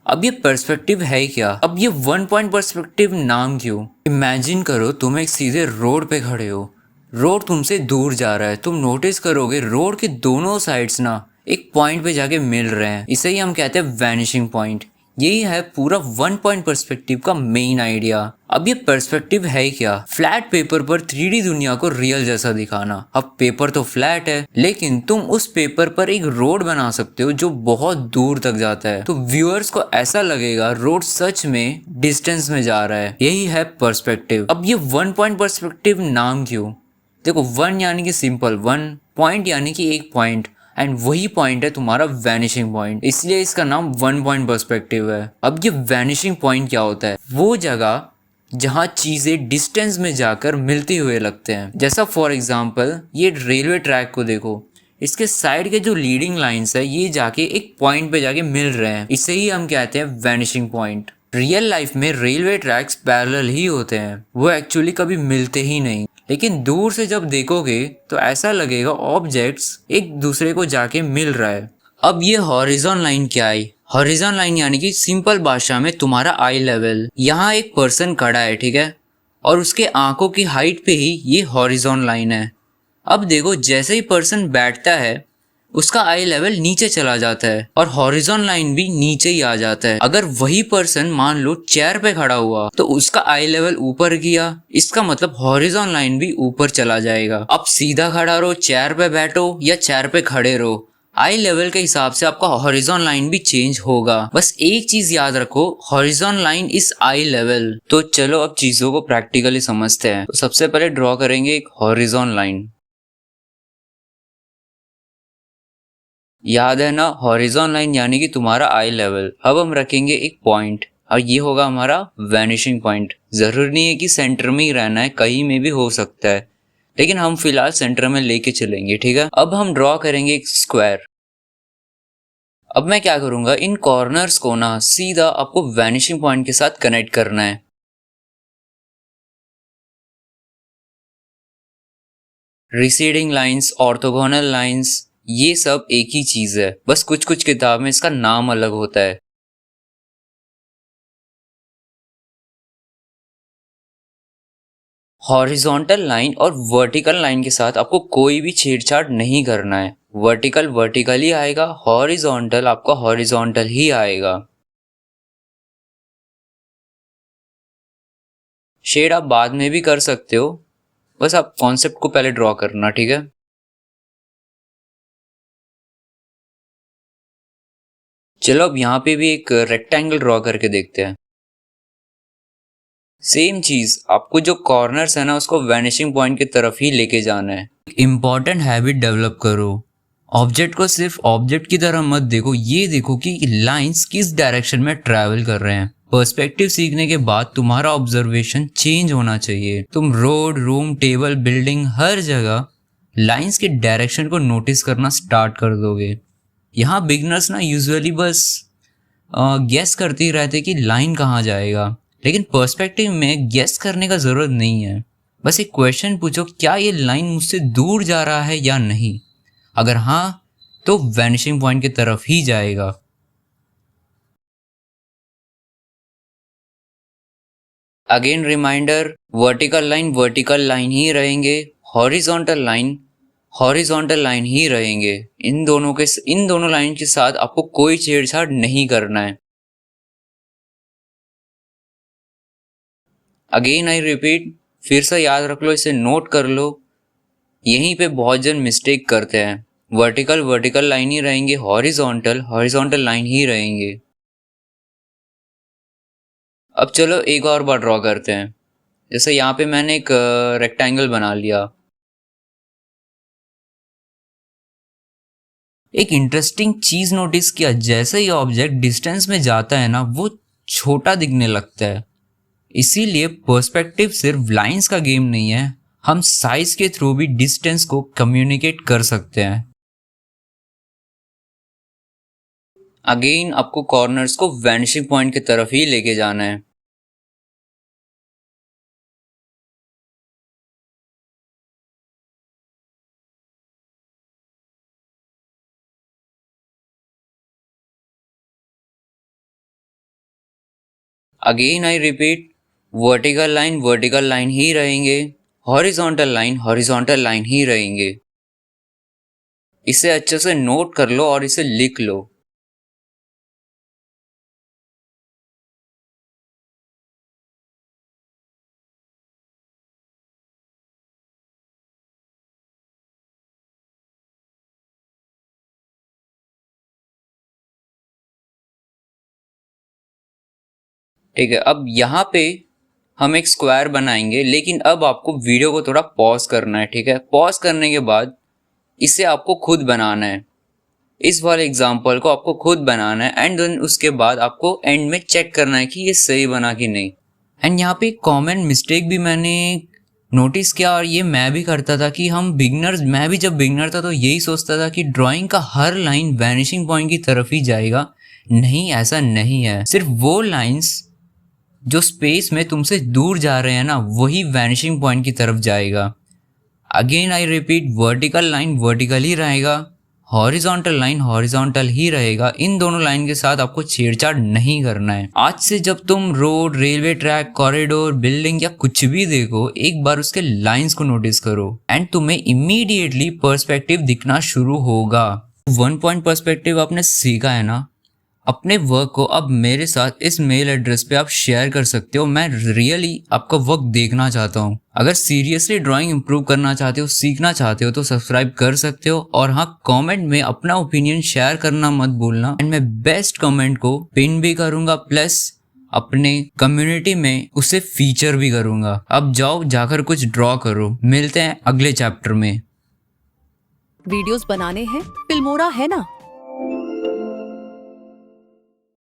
अब ये पर्सपेक्टिव है क्या? अब ये वन पॉइंट पर्सपेक्टिव नाम क्यों? इमेजिन करो तुम एक सीधे रोड पे खड़े हो, रोड तुमसे दूर जा रहा है, तुम नोटिस करोगे रोड के दोनों साइड्स ना एक पॉइंट पे जाके मिल रहे हैं। इसे ही हम कहते हैं वैनिशिंग पॉइंट। यही है पूरा वन पॉइंट पर्सपेक्टिव का मेन आइडिया। अब ये पर्सपेक्टिव है क्या? फ्लैट पेपर पर 3D दुनिया को रियल जैसा दिखाना। अब पेपर तो फ्लैट है, लेकिन तुम उस पेपर पर एक रोड बना सकते हो जो बहुत दूर तक जाता है, तो व्यूअर्स को ऐसा लगेगा रोड सच में डिस्टेंस में जा रहा है। यही है पर्सपेक्टिव। अब ये वन पॉइंट पर्सपेक्टिव नाम क्यों? देखो, वन यानी कि सिंपल वन, पॉइंट यानी कि एक पॉइंट, एंड वही पॉइंट है तुम्हारा वैनिशिंग पॉइंट, इसलिए इसका नाम वन पॉइंट पर्सपेक्टिव है। अब ये वैनिशिंग पॉइंट क्या होता है? वो जगह जहाँ चीजें डिस्टेंस में जाकर मिलते हुए लगते हैं। जैसा फॉर एग्जांपल ये रेलवे ट्रैक को देखो, इसके साइड के जो लीडिंग लाइंस है ये जाके एक पॉइंट पे जाके मिल रहे हैं, इसे ही हम कहते हैं वैनिशिंग पॉइंट। रियल लाइफ में रेलवे ट्रैक्स पैरेलल ही होते हैं, वो एक्चुअली कभी मिलते ही नहीं, लेकिन दूर से जब देखोगे तो ऐसा लगेगा ऑब्जेक्ट्स एक दूसरे को जाके मिल रहा है। अब ये हॉरिजॉन लाइन क्या है? हॉरिजॉन लाइन यानी कि सिंपल भाषा में तुम्हारा आई लेवल। यहाँ एक पर्सन खड़ा है, ठीक है, और उसके आंखों की हाइट पे ही ये हॉरिजॉन लाइन है। अब देखो, जैसे ही पर्सन बैठता है उसका आई लेवल नीचे चला जाता है और हॉरिजॉन लाइन भी नीचे ही आ जाता है। अगर वही पर्सन मान लो चेयर पे खड़ा हुआ तो उसका आई लेवल ऊपर गया, इसका मतलब हॉरिजॉन लाइन भी ऊपर चला जाएगा। अब सीधा खड़ा रहो, चेयर पे बैठो या चेयर पे खड़े रहो, आई लेवल के हिसाब से आपका हॉरिजॉन लाइन भी चेंज होगा। बस एक चीज याद रखो, horizon line is I level. तो चलो अब चीजों को प्रैक्टिकली समझते हैं। तो सबसे पहले ड्रॉ करेंगे एक हॉरिजॉन लाइन। याद है ना, हॉरिजॉन लाइन यानी कि तुम्हारा आई लेवल। अब हम रखेंगे एक पॉइंट और ये होगा हमारा वैनिशिंग पॉइंट। जरूरी नहीं है कि सेंटर में ही रहना है, कहीं में भी हो सकता है, लेकिन हम फिलहाल सेंटर में लेके चलेंगे, ठीक है। अब हम ड्रॉ करेंगे एक स्क्वायर। अब मैं क्या करूंगा, इन कॉर्नर्स को ना सीधा आपको वैनिशिंग पॉइंट के साथ कनेक्ट करना है। रिसीडिंग लाइंस, ऑर्थोगोनल लाइंस, ये सब एक ही चीज है, बस कुछ कुछ किताब में इसका नाम अलग होता है। हॉरिजॉन्टल लाइन और वर्टिकल लाइन के साथ आपको कोई भी छेड़छाड़ नहीं करना है। वर्टिकल वर्टिकल ही आएगा, हॉरिजॉन्टल आपका हॉरिजॉन्टल ही आएगा। शेड आप बाद में भी कर सकते हो, बस आप कॉन्सेप्ट को पहले ड्रॉ करना, ठीक है। चलो अब यहाँ पे भी एक रेक्टेंगल ड्रॉ करके देखते हैं। सेम चीज, आपको जो कॉर्नर्स है ना उसको वैनिशिंग पॉइंट की तरफ ही लेके जाना है। इंपॉर्टेंट हैबिट डेवलप करो, ऑब्जेक्ट को सिर्फ ऑब्जेक्ट की तरह मत देखो, ये देखो कि लाइंस किस डायरेक्शन में ट्रैवल कर रहे हैं। पर्सपेक्टिव सीखने के बाद तुम्हारा ऑब्जर्वेशन चेंज होना चाहिए। तुम रोड, रूम, टेबल, बिल्डिंग, हर जगह लाइंस के डायरेक्शन को नोटिस करना स्टार्ट कर दोगे। यहाँ बिगनर्स ना यूजुअली बस गेस करते ही रहते कि लाइन कहाँ जाएगा, लेकिन पर्सपेक्टिव में गेस करने का जरूरत नहीं है। बस एक क्वेश्चन पूछो, क्या ये लाइन मुझसे दूर जा रहा है या नहीं? अगर हाँ, तो वैनिशिंग पॉइंट की तरफ ही जाएगा। अगेन रिमाइंडर, वर्टिकल लाइन ही रहेंगे, हॉरिजॉन्टल लाइन हॉरिजॉन्टल लाइन ही रहेंगे। इन दोनों लाइन के साथ आपको कोई छेड़छाड़ नहीं करना है। अगेन आई रिपीट, फिर से याद रख लो, इसे नोट कर लो। यहीं पे बहुत जन मिस्टेक करते हैं। वर्टिकल वर्टिकल लाइन ही रहेंगे, हॉरिजॉन्टल हॉरिजॉन्टल लाइन ही रहेंगे। अब चलो एक और बार ड्रॉ करते हैं। जैसे यहाँ पे मैंने एक रेक्टेंगल बना लिया। एक इंटरेस्टिंग चीज नोटिस किया, जैसे ही ऑब्जेक्ट डिस्टेंस में जाता है ना वो छोटा दिखने लगता है। इसीलिए पर्सपेक्टिव सिर्फ लाइंस का गेम नहीं है, हम साइज के थ्रू भी डिस्टेंस को कम्युनिकेट कर सकते हैं। अगेन आपको कॉर्नर्स को वैनिशिंग पॉइंट की तरफ ही लेके जाना है। Again I repeat, vertical line ही रहेंगे, हॉरिजॉन्टल लाइन ही रहेंगे। इसे अच्छे से नोट कर लो और इसे लिख लो। ठीक है, अब यहाँ पे हम एक स्क्वायर बनाएंगे, लेकिन अब आपको वीडियो को थोड़ा पॉज करना है। ठीक है, पॉज करने के बाद इसे आपको खुद बनाना है। इस वाले एग्जाम्पल को आपको खुद बनाना है एंड देन उसके बाद आपको एंड में चेक करना है कि ये सही बना कि नहीं। एंड यहाँ पे कॉमन मिस्टेक भी मैंने नोटिस किया, और ये मैं भी करता था कि मैं भी जब बिगनर था तो यही सोचता था कि ड्राइंग का हर लाइन वैनिशिंग पॉइंट की तरफ ही जाएगा। नहीं, ऐसा नहीं है। सिर्फ वो लाइंस जो स्पेस में तुमसे दूर जा रहे हैं ना, वही वैनिशिंग पॉइंट की तरफ जाएगा। Again I repeat, vertical line vertical ही रहेगा, हॉरिजॉन्टल लाइन हॉरिजॉन्टल ही रहेगा। इन दोनों लाइन के साथ आपको छेड़छाड़ नहीं करना है। आज से जब तुम road, railway track, corridor, building या कुछ भी देखो, एक बार उसके लाइंस को नोटिस करो एंड तुम्हें इमीडिएटली पर्सपेक्टिव दिखना शुरू होगा। 1 पॉइंट पर्सपेक्टिव आपने सीखा है ना, अपने वर्क को अब मेरे साथ इस मेल एड्रेस पे आप शेयर कर सकते हो। मैं रियली आपका वर्क देखना चाहता हूँ। अगर सीरियसली ड्राइंग इंप्रूव करना चाहते हो, सीखना चाहते हो, तो सब्सक्राइब कर सकते हो। और हाँ, कमेंट में अपना ओपिनियन शेयर करना मत भूलना एंड मैं बेस्ट कमेंट को पिन भी करूँगा, प्लस अपने कम्युनिटी में उसे फीचर भी करूँगा। अब जाओ, जाकर कुछ ड्रॉ करो। मिलते हैं अगले चैप्टर में। वीडियोस बनाने हैं, फिल्मोरा है ना।